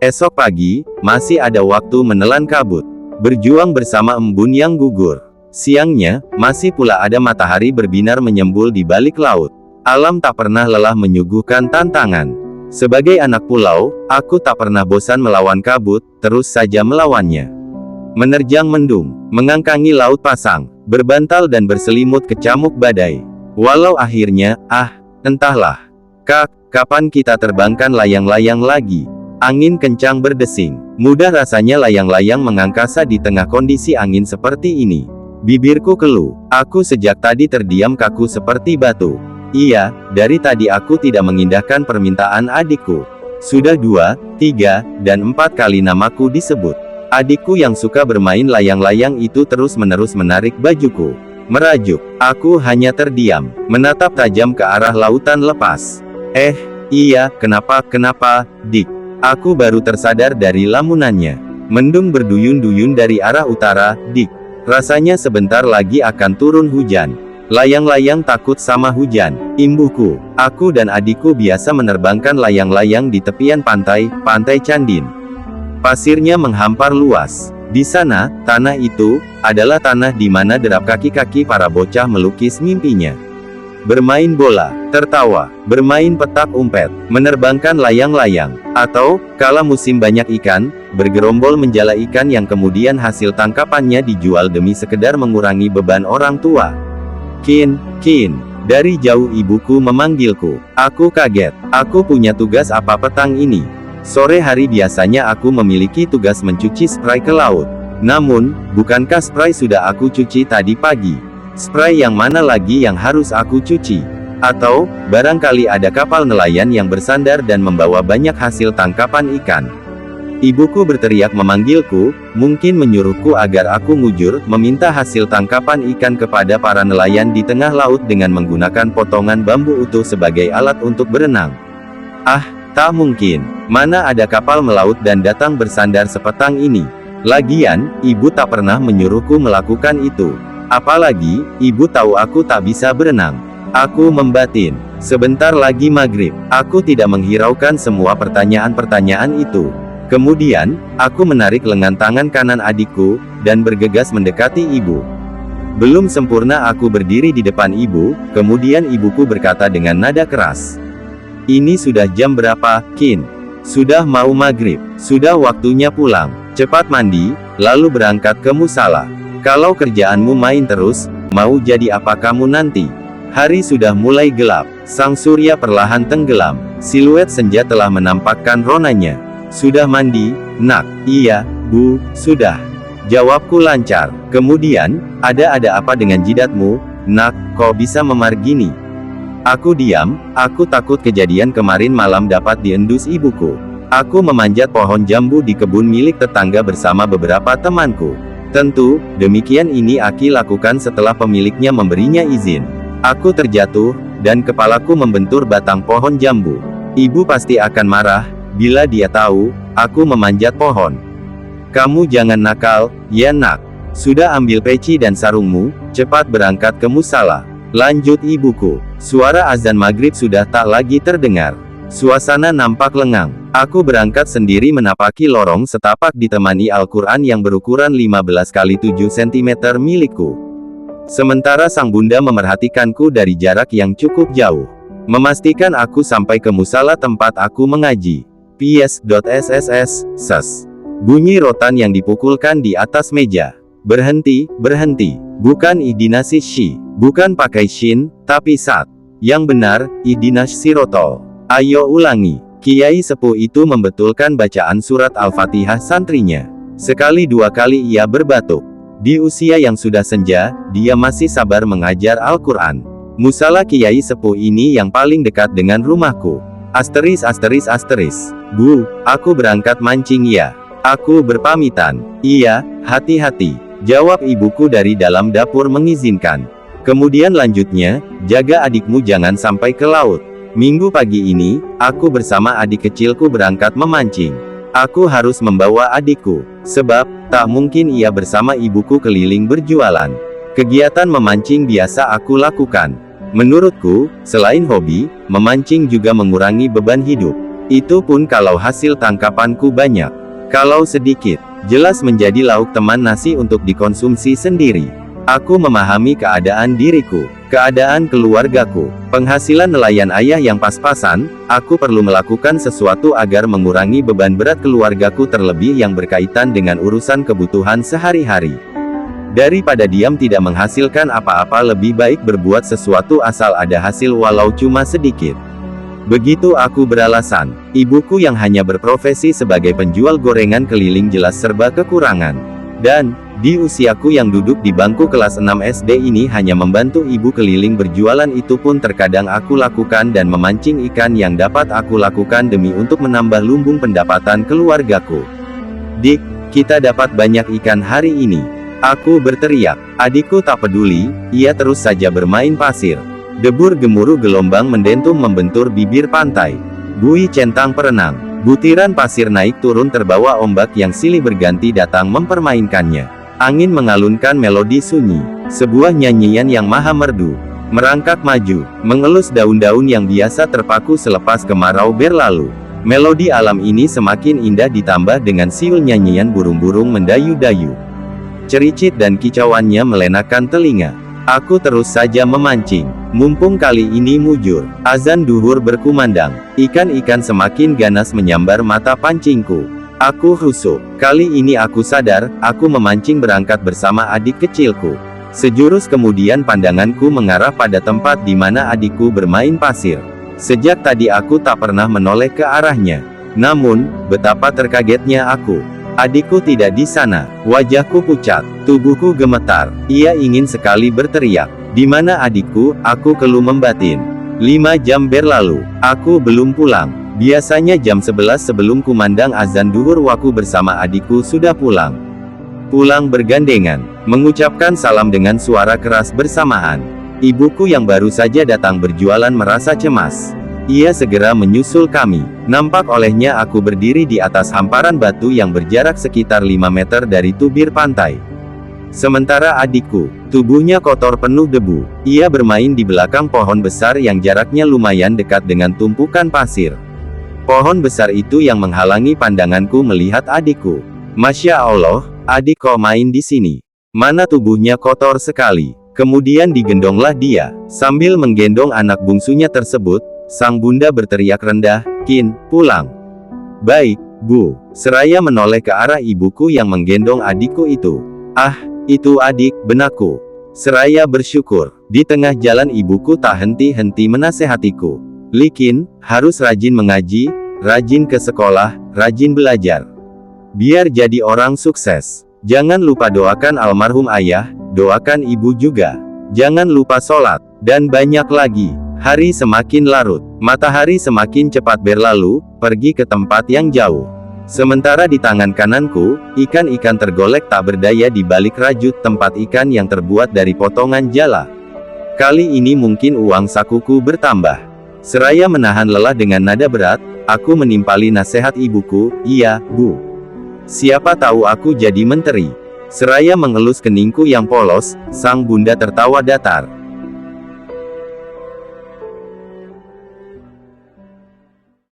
Esok pagi, masih ada waktu menelan kabut. Berjuang bersama embun yang gugur. Siangnya, masih pula ada matahari berbinar menyembul di balik laut. Alam tak pernah lelah menyuguhkan tantangan. Sebagai anak pulau, aku tak pernah bosan melawan kabut, terus saja melawannya. Menerjang mendung, mengangkangi laut pasang, berbantal dan berselimut kecamuk badai. Walau akhirnya, entahlah. Kapan kita terbangkan layang-layang lagi? Angin kencang berdesing. Mudah rasanya layang-layang mengangkasa di tengah kondisi angin seperti ini. Bibirku keluh. Aku sejak tadi terdiam kaku seperti batu. Iya, dari tadi aku tidak mengindahkan permintaan adikku. Sudah 2, 3, dan 4 kali namaku disebut. Adikku yang suka bermain layang-layang itu terus-menerus menarik bajuku. Merajuk. Aku hanya terdiam, menatap tajam ke arah lautan lepas. Iya, kenapa, Dik? Aku baru tersadar dari lamunannya. Mendung berduyun-duyun dari arah utara, Dik. Rasanya sebentar lagi akan turun hujan. Layang-layang takut sama hujan, imbuhku. Aku dan adikku biasa menerbangkan layang-layang di tepian pantai, Pantai Candin. Pasirnya menghampar luas. Di sana, tanah itu, adalah tanah di mana derap kaki-kaki para bocah melukis mimpinya. Bermain bola, tertawa, bermain petak umpet, menerbangkan layang-layang, atau, kala musim banyak ikan, bergerombol menjala ikan yang kemudian hasil tangkapannya dijual demi sekedar mengurangi beban orang tua. Kin, dari jauh ibuku memanggilku. Aku kaget. Aku punya tugas apa petang ini? Sore hari biasanya aku memiliki tugas mencuci spray ke laut. Namun, bukankah spray sudah aku cuci tadi pagi? Spray yang mana lagi yang harus aku cuci? Atau, barangkali ada kapal nelayan yang bersandar dan membawa banyak hasil tangkapan ikan. Ibuku berteriak memanggilku, mungkin menyuruhku agar aku mujur, meminta hasil tangkapan ikan kepada para nelayan di tengah laut dengan menggunakan potongan bambu utuh sebagai alat untuk berenang. Tak mungkin. Mana ada kapal melaut dan datang bersandar sepetang ini. Lagian, ibu tak pernah menyuruhku melakukan itu. Apalagi, ibu tahu aku tak bisa berenang. Aku membatin. Sebentar lagi maghrib. Aku tidak menghiraukan semua pertanyaan-pertanyaan itu. Kemudian, aku menarik lengan tangan kanan adikku, dan bergegas mendekati ibu. Belum sempurna aku berdiri di depan ibu, kemudian ibuku berkata dengan nada keras. Ini sudah jam berapa, Kin? Sudah mau maghrib. Sudah waktunya pulang. Cepat mandi, lalu berangkat ke musala. Kalau kerjaanmu main terus, mau jadi apa kamu nanti? Hari sudah mulai gelap. Sang surya perlahan tenggelam. Siluet senja telah menampakkan ronanya. Sudah mandi, Nak? Iya, Bu, sudah. Jawabku lancar. Kemudian, ada apa dengan jidatmu, Nak? Kok bisa memar gini? Aku diam. Aku takut kejadian kemarin malam dapat diendus ibuku. Aku memanjat pohon jambu di kebun milik tetangga bersama beberapa temanku. Tentu, demikian ini Aki lakukan setelah pemiliknya memberinya izin. Aku terjatuh, dan kepalaku membentur batang pohon jambu. Ibu pasti akan marah, bila dia tahu, aku memanjat pohon. Kamu jangan nakal, ya Nak. Sudah ambil peci dan sarungmu, cepat berangkat ke musala. Lanjut ibuku. Suara azan maghrib sudah tak lagi terdengar. Suasana nampak lengang. Aku berangkat sendiri menapaki lorong setapak ditemani Al-Quran yang berukuran 15 x 7 cm milikku. Sementara sang bunda memerhatikanku dari jarak yang cukup jauh. Memastikan aku sampai ke musala tempat aku mengaji. PS.SSS, ses. Bunyi rotan yang dipukulkan di atas meja. Berhenti. Bukan ihdinasis syi. Bukan pakai shin, tapi sat. Yang benar, ihdinas sirotol. Ayo ulangi. Kiai sepuh itu membetulkan bacaan surat Al-Fatihah santrinya. Sekali dua kali ia berbatuk. Di usia yang sudah senja, dia masih sabar mengajar Al-Quran. Musala Kiai sepuh ini yang paling dekat dengan rumahku. Asteris. Bu, aku berangkat mancing ya. Aku berpamitan. Iya, hati-hati. Jawab ibuku dari dalam dapur mengizinkan. Kemudian lanjutnya, jaga adikmu jangan sampai ke laut. Minggu pagi ini, aku bersama adik kecilku berangkat memancing. Aku harus membawa adikku, sebab, tak mungkin ia bersama ibuku keliling berjualan. Kegiatan memancing biasa aku lakukan. Menurutku, selain hobi, memancing juga mengurangi beban hidup. Itu pun kalau hasil tangkapanku banyak. Kalau sedikit, jelas menjadi lauk teman nasi untuk dikonsumsi sendiri. Aku memahami keadaan diriku, keadaan keluargaku, penghasilan nelayan ayah yang pas-pasan. Aku perlu melakukan sesuatu agar mengurangi beban berat keluargaku, terlebih yang berkaitan dengan urusan kebutuhan sehari-hari. Daripada diam tidak menghasilkan apa-apa, lebih baik berbuat sesuatu asal ada hasil walau cuma sedikit. Begitu aku beralasan. Ibuku yang hanya berprofesi sebagai penjual gorengan keliling jelas serba kekurangan. Dan di usiaku yang duduk di bangku kelas 6 SD ini hanya membantu ibu keliling berjualan, itu pun terkadang aku lakukan, dan memancing ikan yang dapat aku lakukan demi untuk menambah lumbung pendapatan keluargaku. "Dik, kita dapat banyak ikan hari ini," aku berteriak. Adikku tak peduli, ia terus saja bermain pasir. Debur gemuruh gelombang mendentum membentur bibir pantai. Bui centang perenang. Butiran pasir naik turun terbawa ombak yang silih berganti datang mempermainkannya. Angin mengalunkan melodi sunyi. Sebuah nyanyian yang maha merdu. Merangkak maju, mengelus daun-daun yang biasa terpaku selepas kemarau berlalu. Melodi alam ini semakin indah ditambah dengan siul nyanyian burung-burung mendayu-dayu. Cericit dan kicauannya melenakan telinga. Aku terus saja memancing. Mumpung kali ini mujur. Azan duhur berkumandang. Ikan-ikan semakin ganas menyambar mata pancingku. Aku husuk. Kali ini aku sadar, aku memancing berangkat bersama adik kecilku. Sejurus kemudian pandanganku mengarah pada tempat di mana adikku bermain pasir. Sejak tadi aku tak pernah menoleh ke arahnya. Namun, betapa terkagetnya aku. Adikku tidak di sana. Wajahku pucat, tubuhku gemetar. Ia ingin sekali berteriak. "Di mana adikku?" Aku keluh membatin. 5 jam berlalu, aku belum pulang. Biasanya jam 11 sebelum kumandang azan duhur waku bersama adikku sudah pulang. Pulang bergandengan, mengucapkan salam dengan suara keras bersamaan. Ibuku yang baru saja datang berjualan merasa cemas. Ia segera menyusul kami. Nampak olehnya aku berdiri di atas hamparan batu yang berjarak sekitar 5 meter dari tubir pantai. Sementara adikku, tubuhnya kotor penuh debu. Ia bermain di belakang pohon besar yang jaraknya lumayan dekat dengan tumpukan pasir. Pohon besar itu yang menghalangi pandanganku melihat adikku. "Masya Allah, adik kok main di sini? Mana tubuhnya kotor sekali." Kemudian digendonglah dia. Sambil menggendong anak bungsunya tersebut, sang bunda berteriak rendah, "Kin, pulang." "Baik, Bu." Seraya menoleh ke arah ibuku yang menggendong adikku itu. "Ah, itu adik," benakku. Seraya bersyukur. Di tengah jalan ibuku tak henti-henti menasehatiku. "Likin, harus rajin mengaji, rajin ke sekolah, rajin belajar. Biar jadi orang sukses. Jangan lupa doakan almarhum ayah, doakan ibu juga. Jangan lupa sholat." Dan banyak lagi. Hari semakin larut. Matahari semakin cepat berlalu, pergi ke tempat yang jauh. Sementara di tangan kananku, ikan-ikan tergolek tak berdaya di balik rajut tempat ikan yang terbuat dari potongan jala. Kali ini mungkin uang sakuku bertambah. Seraya menahan lelah dengan nada berat, aku menimpali nasihat ibuku, "Iya, Bu. Siapa tahu aku jadi menteri." Seraya mengelus keningku yang polos, sang bunda tertawa datar.